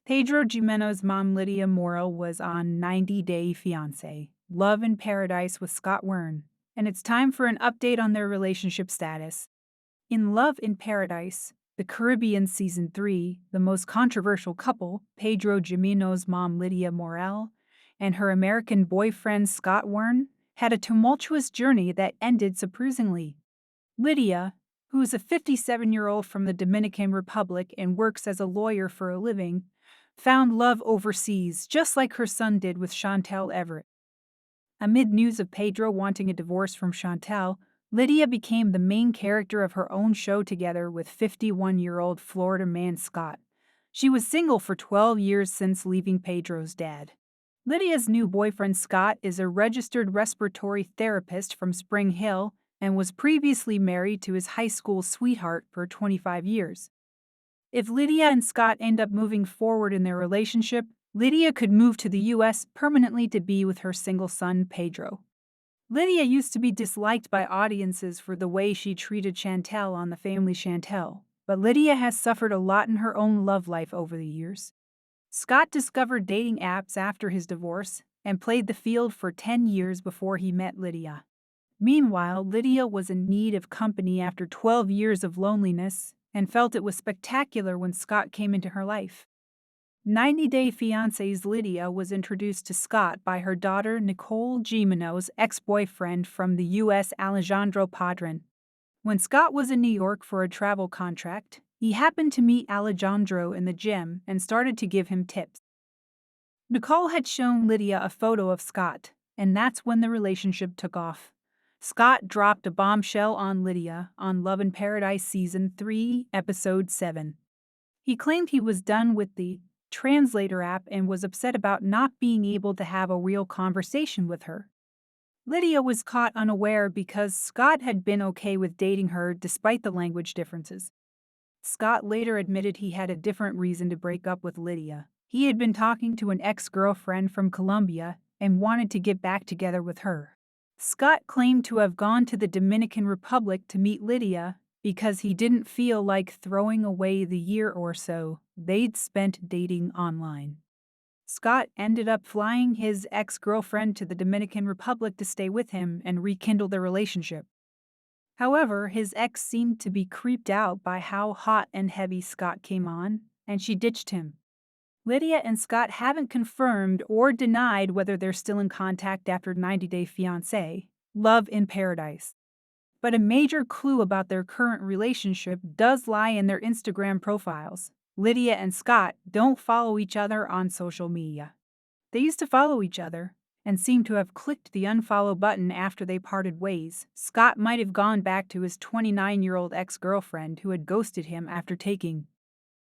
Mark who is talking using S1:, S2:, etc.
S1: Pedro Jimeno's mom, Lidia Morel, was on 90 Day Fiancé, Love in Paradise with Scott Wern, and it's time for an update on their relationship status. In Love in Paradise, the Caribbean Season 3, the most controversial couple, Pedro Jimeno's mom, Lidia Morel, and her American boyfriend, Scott Wern, had a tumultuous journey that ended surprisingly. Lidia, who is a 57-year-old from the Dominican Republic and works as a lawyer for a living, found love overseas just like her son did with Chantel Everett. Amid news of Pedro wanting a divorce from Chantel, Lidia became the main character of her own show together with 51-year-old Florida man Scott. She was single for 12 years since leaving Pedro's dad. Lydia's new boyfriend Scott is a registered respiratory therapist from Spring Hill and was previously married to his high school sweetheart for 25 years. If Lidia and Scott end up moving forward in their relationship, Lidia could move to the U.S. permanently to be with her single son, Pedro. Lidia used to be disliked by audiences for the way she treated Chantel on the family Chantel, but Lidia has suffered a lot in her own love life over the years. Scott discovered dating apps after his divorce and played the field for 10 years before he met Lidia. Meanwhile, Lidia was in need of company after 12 years of loneliness and felt it was spectacular when Scott came into her life. 90 Day Fiancé's Lidia was introduced to Scott by her daughter Nicole Jimeno's ex-boyfriend from the U.S. Alejandro Padron. When Scott was in New York for a travel contract, he happened to meet Alejandro in the gym and started to give him tips. Nicole had shown Lidia a photo of Scott, and that's when the relationship took off. Scott dropped a bombshell on Lidia on Love in Paradise Season 3, Episode 7. He claimed he was done with the translator app and was upset about not being able to have a real conversation with her. Lidia was caught unaware because Scott had been okay with dating her despite the language differences. Scott later admitted he had a different reason to break up with Lidia. He had been talking to an ex-girlfriend from Colombia and wanted to get back together with her. Scott claimed to have gone to the Dominican Republic to meet Lidia because he didn't feel like throwing away the year or so they'd spent dating online. Scott ended up flying his ex-girlfriend to the Dominican Republic to stay with him and rekindle their relationship. However, his ex seemed to be creeped out by how hot and heavy Scott came on, and she ditched him. Lidia and Scott haven't confirmed or denied whether they're still in contact after 90 Day Fiancé, Love in Paradise. But a major clue about their current relationship does lie in their Instagram profiles. Lidia and Scott don't follow each other on social media. They used to follow each other and seem to have clicked the unfollow button after they parted ways. Scott might have gone back to his 29-year-old ex-girlfriend who had ghosted him after taking